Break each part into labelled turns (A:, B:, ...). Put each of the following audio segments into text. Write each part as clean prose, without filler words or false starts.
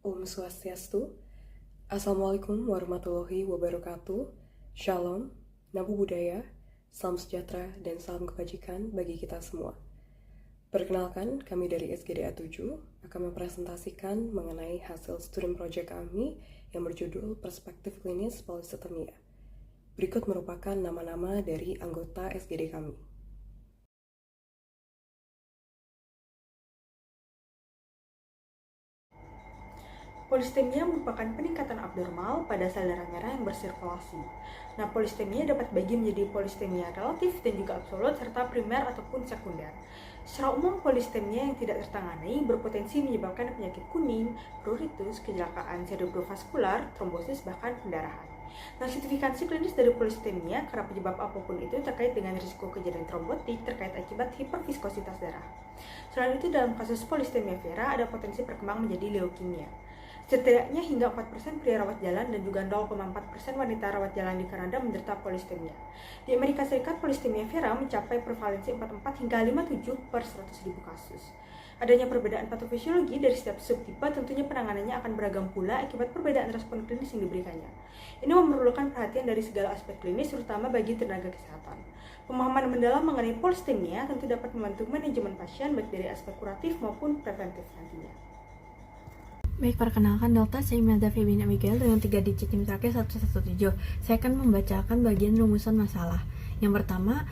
A: Om Swastiastu. Assalamualaikum warahmatullahi wabarakatuh. Shalom, Namo Buddhaya, salam sejahtera, dan salam kebajikan bagi kita semua. Perkenalkan, kami dari SGDA 7 akan mempresentasikan mengenai hasil studi project kami yang berjudul Perspektif Klinis Polisitemia. Berikut merupakan nama-nama dari anggota SGD kami.
B: Polistemia merupakan peningkatan abnormal pada sel darah merah yang bersirkulasi. Nah, polistemia dapat dibagi menjadi polistemia relatif dan juga absolut serta primer ataupun sekunder. Secara umum, polistemia yang tidak tertangani berpotensi menyebabkan penyakit kuning, pruritus, kecelakaan cerebrovaskular, trombosis, bahkan pendarahan. Nah, sertifikasi klinis dari polistemia karena penyebab apapun itu terkait dengan risiko kejadian trombotik terkait akibat hiperviskositas darah. Selain itu, dalam kasus polistemia vera ada potensi berkembang menjadi leukemia. Setidaknya hingga 4% pria rawat jalan dan juga 0,4% wanita rawat jalan di Kanada menderita polistemia. Di Amerika Serikat, polistemia vera mencapai prevalensi 44 hingga 57 per 100.000 kasus. Adanya perbedaan patofisiologi dari setiap subtipe tentunya penanganannya akan beragam pula akibat perbedaan respon klinis yang diberikannya. Ini memerlukan perhatian dari segala aspek klinis terutama bagi tenaga kesehatan. Pemahaman mendalam mengenai polistemia tentu dapat membantu manajemen pasien baik dari aspek kuratif maupun preventif nantinya.
C: Baik, perkenalkan Dr. Saya Imelda Febina Miguel dengan 3 digit NIM terakhir 117. Saya akan membacakan bagian rumusan masalah. Yang pertama,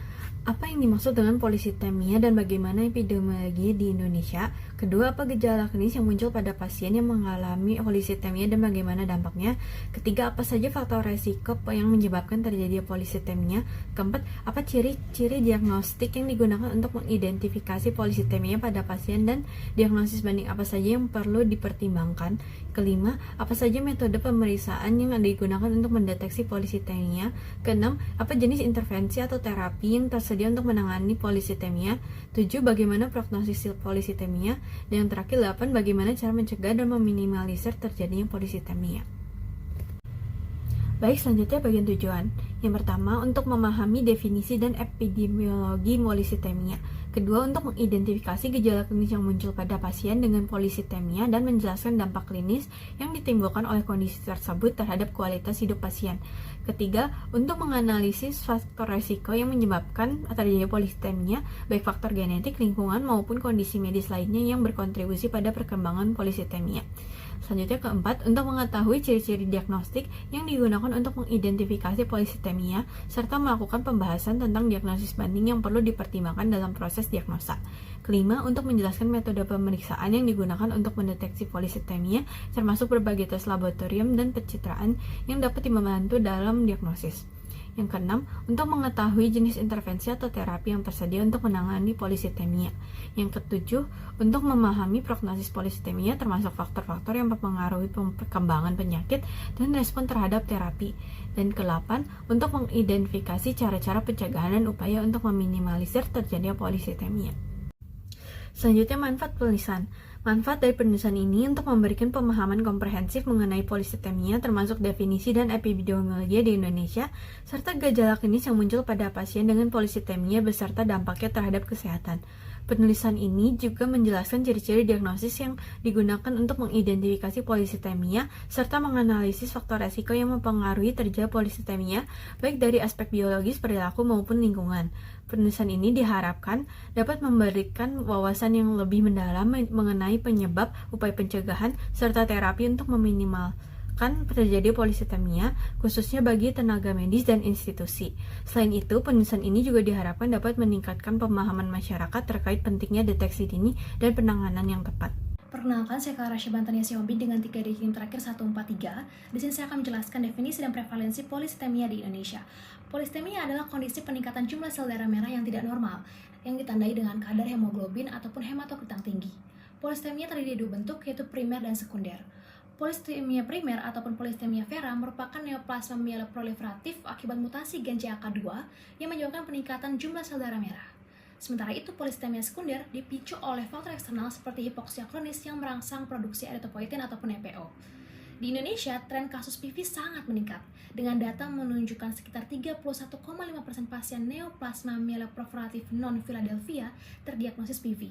C: apa yang dimaksud dengan polisitemia dan bagaimana epidemiologi di Indonesia? Kedua, apa gejala klinis yang muncul pada pasien yang mengalami polisitemia dan bagaimana dampaknya? Ketiga, apa saja faktor resiko yang menyebabkan terjadinya polisitemia? Keempat, apa ciri-ciri diagnostik yang digunakan untuk mengidentifikasi polisitemia pada pasien dan diagnosis banding apa saja yang perlu dipertimbangkan? Kelima, apa saja metode pemeriksaan yang digunakan untuk mendeteksi polisitemia? Keenam, apa jenis intervensi atau terapi yang tersedia untuk menangani polisitemia? 7. Bagaimana prognosis polisitemia? Dan yang terakhir 8. Bagaimana cara mencegah dan meminimalisir terjadinya polisitemia? Baik, selanjutnya bagian tujuan. Yang pertama, untuk memahami definisi dan epidemiologi polisitemia. Kedua, untuk mengidentifikasi gejala klinis yang muncul pada pasien dengan polisitemia dan menjelaskan dampak klinis yang ditimbulkan oleh kondisi tersebut terhadap kualitas hidup pasien. Ketiga, untuk menganalisis faktor resiko yang menyebabkan terjadinya polisitemia, baik faktor genetik, lingkungan, maupun kondisi medis lainnya yang berkontribusi pada perkembangan polisitemia. Selanjutnya keempat, untuk mengetahui ciri-ciri diagnostik yang digunakan untuk mengidentifikasi polisitemia, serta melakukan pembahasan tentang diagnosis banding yang perlu dipertimbangkan dalam proses diagnosa. Kelima, untuk menjelaskan metode pemeriksaan yang digunakan untuk mendeteksi polisitemia, termasuk berbagai tes laboratorium dan pencitraan yang dapat membantu dalam diagnosis. Yang keenam, untuk mengetahui jenis intervensi atau terapi yang tersedia untuk menangani polisitemia. Yang ketujuh, untuk memahami prognosis polisitemia termasuk faktor-faktor yang mempengaruhi perkembangan penyakit dan respon terhadap terapi. Dan ke-8, untuk mengidentifikasi cara-cara pencegahan dan upaya untuk meminimalisir terjadinya polisitemia. Selanjutnya, manfaat penulisan. Manfaat dari penulisan ini untuk memberikan pemahaman komprehensif mengenai polisitemia termasuk definisi dan epidemiologi di Indonesia, serta gejala klinis yang muncul pada pasien dengan polisitemia beserta dampaknya terhadap kesehatan. Penulisan ini juga menjelaskan ciri-ciri diagnosis yang digunakan untuk mengidentifikasi polisitemia, serta menganalisis faktor resiko yang mempengaruhi terjadinya polisitemia, baik dari aspek biologis, perilaku, maupun lingkungan. Penulisan ini diharapkan dapat memberikan wawasan yang lebih mendalam mengenai penyebab, upaya pencegahan, serta terapi untuk meminimalkan terjadi polisitemia, khususnya bagi tenaga medis dan institusi. Selain itu, penulisan ini juga diharapkan dapat meningkatkan pemahaman masyarakat terkait pentingnya deteksi dini dan penanganan yang tepat.
D: Perkenalkan, saya Clara Syabantania Sihombing dengan 3 digit terakhir 143. Di sini saya akan menjelaskan definisi dan prevalensi polisitemia di Indonesia. Polisitemia adalah kondisi peningkatan jumlah sel darah merah yang tidak normal, yang ditandai dengan kadar hemoglobin ataupun hematokrit yang tinggi. Polisitemia terdiri dari 2 bentuk, yaitu primer dan sekunder. Polisitemia primer ataupun polisitemia vera merupakan neoplasma mieloproliferatif akibat mutasi gen CAK2 yang menyebabkan peningkatan jumlah sel darah merah. Sementara itu, polisitemia sekunder dipicu oleh faktor eksternal seperti hipoksia kronis yang merangsang produksi eritropoietin ataupun EPO. Di Indonesia, tren kasus PV sangat meningkat, dengan data menunjukkan sekitar 31,5% pasien neoplasma mieloproliferatif non-Philadelphia terdiagnosis PV.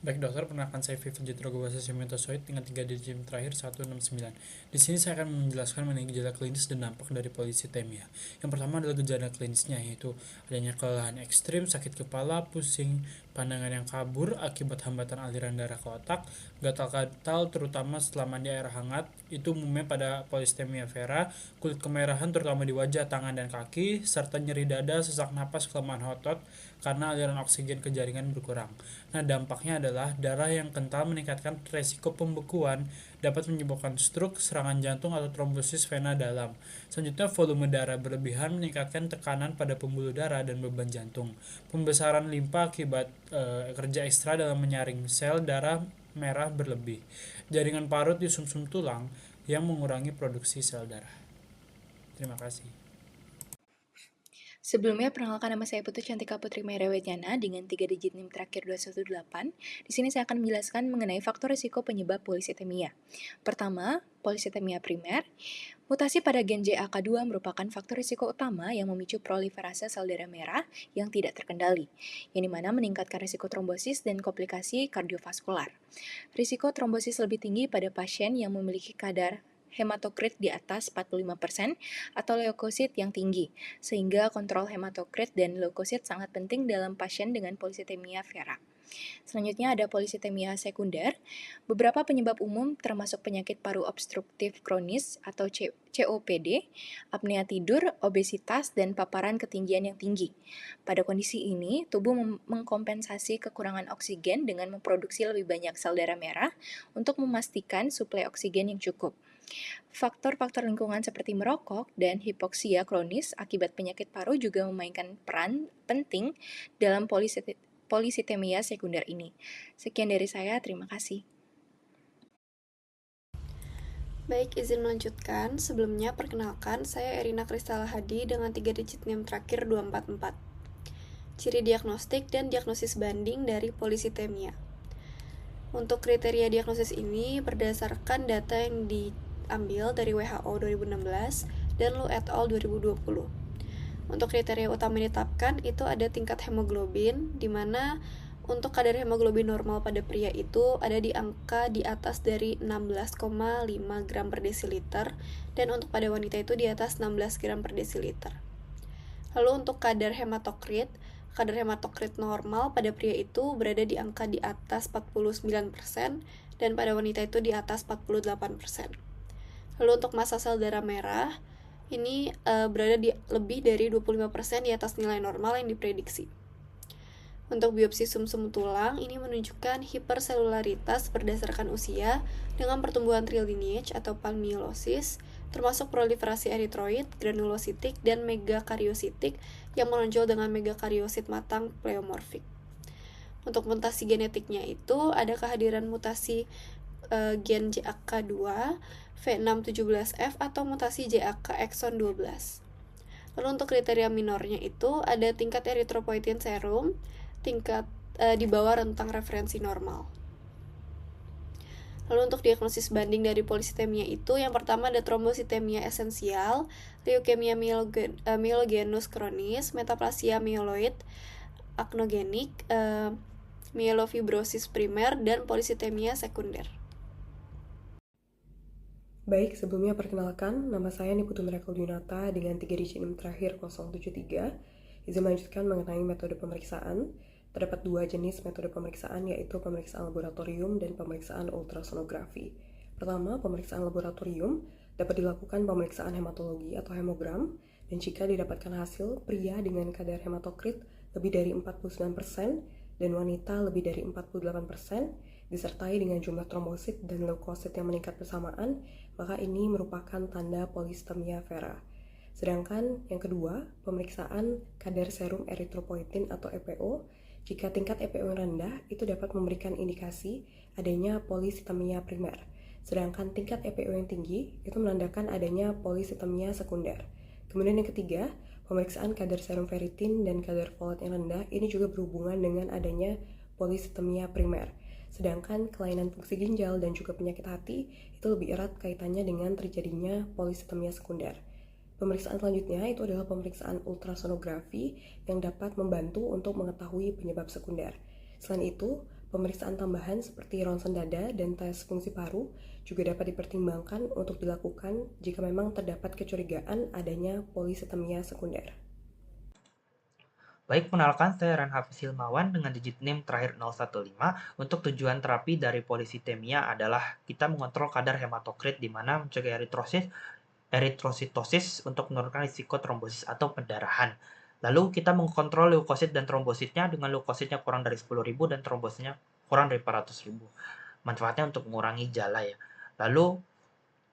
E: Baik dokter, perkenalkan saya Vivi Drogobasis Semetozoid dengan 3 digit terakhir 169. Di sini saya akan menjelaskan mengenai gejala klinis dan dampak dari polisitemia. Yang pertama adalah gejala klinisnya, yaitu adanya kelelahan ekstrim, sakit kepala, pusing, pandangan yang kabur akibat hambatan aliran darah ke otak, gatal-gatal terutama setelah mandi air hangat, itu umumnya pada polisitemia vera, kulit kemerahan terutama di wajah, tangan, dan kaki, serta nyeri dada, sesak napas, kelemahan otot karena aliran oksigen ke jaringan berkurang. Nah, dampaknya adalah darah yang kental meningkatkan resiko pembekuan, dapat menyebabkan stroke, serangan jantung, atau trombosis vena dalam. Selanjutnya, volume darah berlebihan meningkatkan tekanan pada pembuluh darah dan beban jantung. Pembesaran limpa akibat kerja ekstra dalam menyaring sel darah merah berlebih. Jaringan parut di sumsum tulang yang mengurangi produksi sel darah. Terima kasih.
F: Sebelumnya, perkenalkan nama saya Putu Cantika Putri Merewetiana dengan 3 digit NIM terakhir 218. Di sini saya akan menjelaskan mengenai faktor risiko penyebab polisitemia. Pertama, polisitemia primer. Mutasi pada gen JAK2 merupakan faktor risiko utama yang memicu proliferase sel darah merah yang tidak terkendali, yang dimana meningkatkan risiko trombosis dan komplikasi kardiovaskular. Risiko trombosis lebih tinggi pada pasien yang memiliki kadar hematokrit di atas 45% atau leukosit yang tinggi, sehingga kontrol hematokrit dan leukosit sangat penting dalam pasien dengan polisitemia vera. Selanjutnya ada polisitemia sekunder. Beberapa penyebab umum termasuk penyakit paru obstruktif kronis atau COPD, apnea tidur, obesitas, dan paparan ketinggian yang tinggi. Pada kondisi ini, tubuh mengkompensasi kekurangan oksigen dengan memproduksi lebih banyak sel darah merah untuk memastikan suplai oksigen yang cukup. Faktor-faktor lingkungan seperti merokok dan hipoksia kronis akibat penyakit paru juga memainkan peran penting dalam polisitemia sekunder ini. Sekian dari saya, terima kasih.
G: Baik, izin melanjutkan. Sebelumnya, perkenalkan, saya Erina Kristala Hadi dengan 3 digit NIM terakhir 244. Ciri diagnostik dan diagnosis banding dari polisitemia. Untuk kriteria diagnosis ini berdasarkan data yang diambil dari WHO 2016 dan Lu et al. 2020. Untuk kriteria utama yang ditetapkan itu ada tingkat hemoglobin, di mana untuk kadar hemoglobin normal pada pria itu ada di angka di atas dari 16,5 gram per desiliter, dan untuk pada wanita itu di atas 16 gram per desiliter. Lalu untuk kadar hematokrit normal pada pria itu berada di angka di atas 49%, dan pada wanita itu di atas 48%. Lalu untuk massa sel darah merah, ini berada di lebih dari 25% di atas nilai normal yang diprediksi. Untuk biopsi sumsum tulang, ini menunjukkan hiperselularitas berdasarkan usia dengan pertumbuhan trilineage atau palmiosis, termasuk proliferasi eritroid, granulositik, dan megakariositik yang menonjol dengan megakariosit matang pleomorfik. Untuk mutasi genetiknya itu ada kehadiran mutasi gen JAK2, V617F atau mutasi JAK ekson 12. Lalu untuk kriteria minornya itu ada tingkat eritropoietin serum, tingkat di bawah rentang referensi normal. Lalu untuk diagnosis banding dari polisitemia itu, yang pertama ada trombositemia esensial, leukemia myelogenus kronis, metaplasia myeloid aknogenik, myelofibrosis primer, dan polisitemia sekunder.
A: Baik, sebelumnya perkenalkan, nama saya Niputu Miracle Yunata dengan 3 digit NIM terakhir 073. Izin melanjutkan mengenai metode pemeriksaan. Terdapat 2 jenis metode pemeriksaan, yaitu pemeriksaan laboratorium dan pemeriksaan ultrasonografi. Pertama, pemeriksaan laboratorium dapat dilakukan pemeriksaan hematologi atau hemogram, dan jika didapatkan hasil pria dengan kadar hematokrit lebih dari 49% dan wanita lebih dari 48%, disertai dengan jumlah trombosit dan leukosit yang meningkat bersamaan, maka ini merupakan tanda polisitemia vera. Sedangkan yang kedua, pemeriksaan kadar serum eritropoietin atau EPO. Jika tingkat EPO yang rendah, itu dapat memberikan indikasi adanya polisitemia primer. Sedangkan tingkat EPO yang tinggi, itu menandakan adanya polisitemia sekunder. Kemudian yang ketiga, pemeriksaan kadar serum ferritin dan kadar folat yang rendah, ini juga berhubungan dengan adanya polisitemia primer. Sedangkan kelainan fungsi ginjal dan juga penyakit hati, itu lebih erat kaitannya dengan terjadinya polisitemia sekunder. Pemeriksaan selanjutnya itu adalah pemeriksaan ultrasonografi yang dapat membantu untuk mengetahui penyebab sekunder. Selain itu, Pemeriksaan tambahan seperti ronsen dada dan tes fungsi paru juga dapat dipertimbangkan untuk dilakukan jika memang terdapat kecurigaan adanya polisitemia sekunder.
H: Baik, kenalkan saya Ren Hafiz Hilmawan dengan digit NIM terakhir 015. Untuk tujuan terapi dari polisitemia adalah kita mengontrol kadar hematokrit di mana mencegah eritrositosis untuk menurunkan risiko trombosis atau pendarahan. Lalu kita mengkontrol leukosit dan trombositnya dengan leukositnya kurang dari 10.000 dan trombositnya kurang dari 400.000. Manfaatnya untuk mengurangi jala ya. Lalu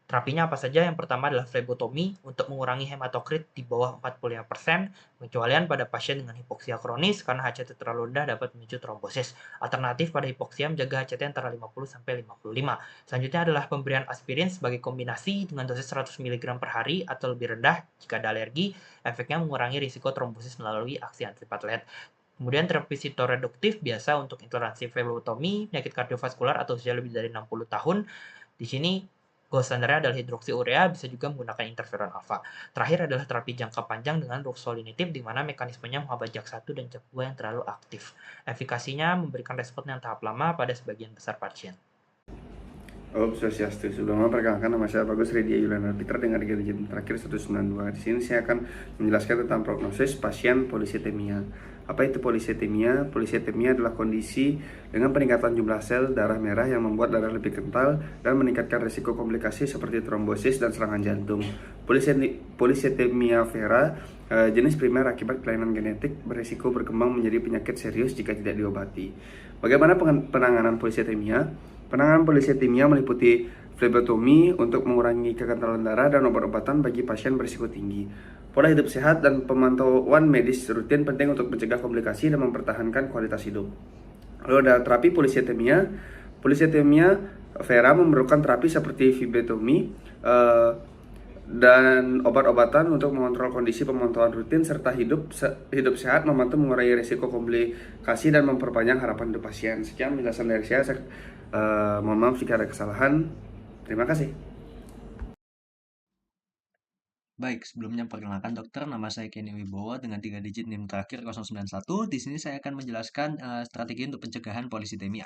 H: terapinya apa saja? Yang pertama adalah flebotomi untuk mengurangi hematokrit di bawah 45%, pengecualian pada pasien dengan hipoksia kronis karena HCT terlalu rendah dapat memicu trombosis. Alternatif pada hipoksia menjaga HCT antara 50-55. Selanjutnya adalah pemberian aspirin sebagai kombinasi dengan dosis 100 mg per hari atau lebih rendah jika ada alergi. Efeknya mengurangi risiko trombosis melalui aksi antiplatelet. Kemudian terapi sitoreduktif biasa untuk intoleransi flebotomi, penyakit kardiovaskular atau usia lebih dari 60 tahun. Di sini gold standarnya adalah hidroksiurea, bisa juga menggunakan interferon alfa. Terakhir adalah terapi jangka panjang dengan ruxolitinib, di mana mekanismenya menghambat JAK1 dan JAK2 yang terlalu aktif. Efikasinya memberikan respon yang tahap lama pada sebagian besar pasien.
I: Om Swastiastu. Sebelumnya perkenalkan, nama saya Bagus Redia Yuliana Pitra dengan digit terakhir 192. Di sini saya akan menjelaskan tentang prognosis pasien polisitemia. Apa itu polisitemia? Polisitemia adalah kondisi dengan peningkatan jumlah sel darah merah yang membuat darah lebih kental dan meningkatkan risiko komplikasi seperti trombosis dan serangan jantung. Polisitemia vera jenis primer akibat kelainan genetik berisiko berkembang menjadi penyakit serius jika tidak diobati. Bagaimana penanganan polisitemia? Penanganan polisitemia meliputi flebotomi untuk mengurangi kekentalan darah dan obat-obatan bagi pasien berisiko tinggi. Pola hidup sehat dan pemantauan medis rutin penting untuk mencegah komplikasi dan mempertahankan kualitas hidup. Lalu ada terapi polisitemia. Polisitemia vera memerlukan terapi seperti flebotomi dan obat-obatan untuk mengontrol kondisi pemantauan rutin serta hidup sehat, membantu mengurangi risiko komplikasi dan memperpanjang harapan hidup pasien. Sekian penjelasan dari saya. Mohon maaf jika ada kesalahan. Terima kasih.
J: Baik, sebelumnya perkenalkan dokter, nama saya Kenny Wibowo dengan 3 digit NIM terakhir 091. Di sini saya akan menjelaskan strategi untuk pencegahan polisitemia.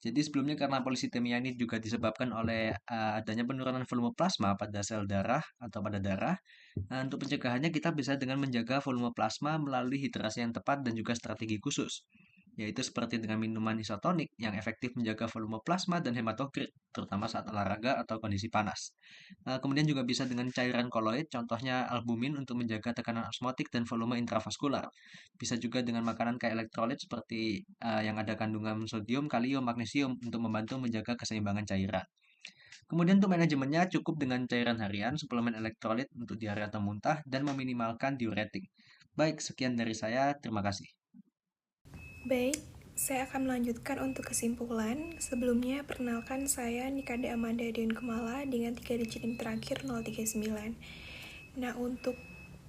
J: Jadi sebelumnya karena polisitemia ini juga disebabkan oleh adanya penurunan volume plasma pada sel darah atau pada darah. Untuk pencegahannya kita bisa dengan menjaga volume plasma melalui hidrasi yang tepat dan juga strategi khusus, yaitu seperti dengan minuman isotonik yang efektif menjaga volume plasma dan hematokrit, terutama saat olahraga atau kondisi panas. Kemudian juga bisa dengan cairan koloid, contohnya albumin untuk menjaga tekanan osmotik dan volume intravaskular. Bisa juga dengan makanan kayak elektrolit seperti yang ada kandungan sodium, kalium, magnesium untuk membantu menjaga keseimbangan cairan. Kemudian untuk manajemennya cukup dengan cairan harian, suplemen elektrolit untuk diare atau muntah, dan meminimalkan diuretik. Baik, sekian dari saya. Terima kasih.
K: Baik, saya akan melanjutkan untuk kesimpulan. Sebelumnya, perkenalkan saya Nikade Amanda Deon Kemala dengan 3 digit NIM terakhir 039. Nah, untuk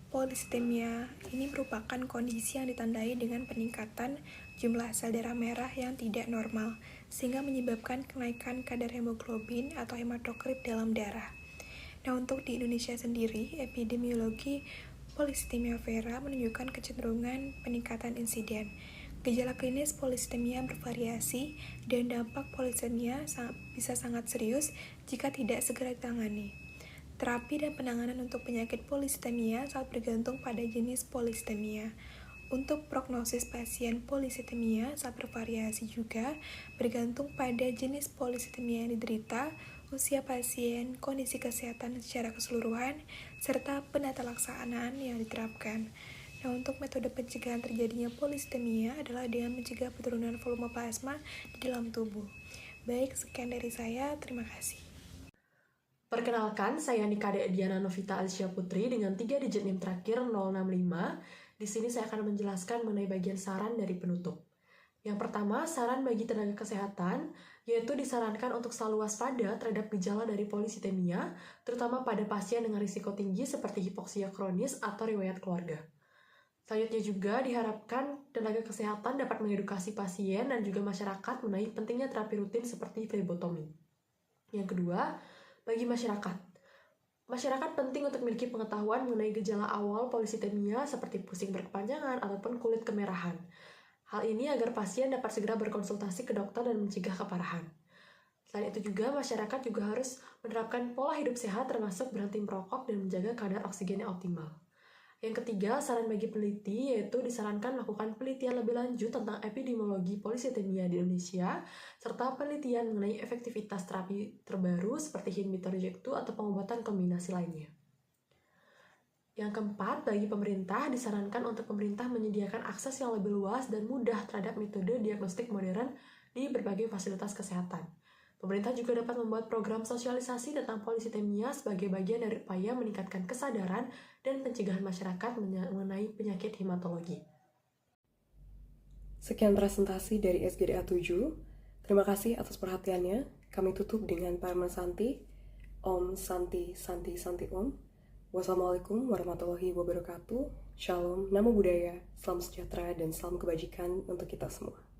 K: polisitemia ini merupakan kondisi yang ditandai dengan peningkatan jumlah sel darah merah yang tidak normal, sehingga menyebabkan kenaikan kadar hemoglobin atau hematokrit dalam darah. Nah, untuk di Indonesia sendiri, epidemiologi polisitemia vera menunjukkan kecenderungan peningkatan insiden. Gejala klinis polisitemia bervariasi dan dampak polisitemia bisa sangat serius jika tidak segera ditangani. Terapi dan penanganan untuk penyakit polisitemia sangat bergantung pada jenis polisitemia. Untuk prognosis pasien polisitemia sangat bervariasi juga, bergantung pada jenis polisitemia yang diderita, usia pasien, kondisi kesehatan secara keseluruhan, serta penata laksanaan yang diterapkan. Nah, untuk metode pencegahan terjadinya polisitemia adalah dengan mencegah penurunan volume plasma di dalam tubuh. Baik, sekian dari saya. Terima kasih.
L: Perkenalkan, saya Nikade Diana Novita Alisya Putri dengan 3 digit NIM terakhir 065. Di sini saya akan menjelaskan mengenai bagian saran dari penutup. Yang pertama, saran bagi tenaga kesehatan, yaitu disarankan untuk selalu waspada terhadap gejala dari polisitemia, terutama pada pasien dengan risiko tinggi seperti hipoksia kronis atau riwayat keluarga. Selanjutnya juga diharapkan tenaga kesehatan dapat mengedukasi pasien dan juga masyarakat mengenai pentingnya terapi rutin seperti flebotomi. Yang kedua, bagi masyarakat. Masyarakat penting untuk memiliki pengetahuan mengenai gejala awal polisitemia seperti pusing berkepanjangan ataupun kulit kemerahan. Hal ini agar pasien dapat segera berkonsultasi ke dokter dan mencegah keparahan. Selain itu juga, masyarakat juga harus menerapkan pola hidup sehat termasuk berhenti merokok dan menjaga kadar oksigennya optimal. Yang ketiga, saran bagi peneliti yaitu disarankan melakukan penelitian lebih lanjut tentang epidemiologi polisitemia di Indonesia, serta penelitian mengenai efektivitas terapi terbaru seperti inhibitor JAK2 atau pengobatan kombinasi lainnya. Yang keempat, bagi pemerintah disarankan untuk pemerintah menyediakan akses yang lebih luas dan mudah terhadap metode diagnostik modern di berbagai fasilitas kesehatan. Pemerintah juga dapat membuat program sosialisasi tentang polisitemia sebagai bagian dari upaya meningkatkan kesadaran dan pencegahan masyarakat mengenai penyakit hematologi.
A: Sekian presentasi dari SGDA 7. Terima kasih atas perhatiannya. Kami tutup dengan Parma Santi. Om Santi Santi Santi Om. Wassalamualaikum warahmatullahi wabarakatuh. Shalom, namo buddhaya, salam sejahtera, dan salam kebajikan untuk kita semua.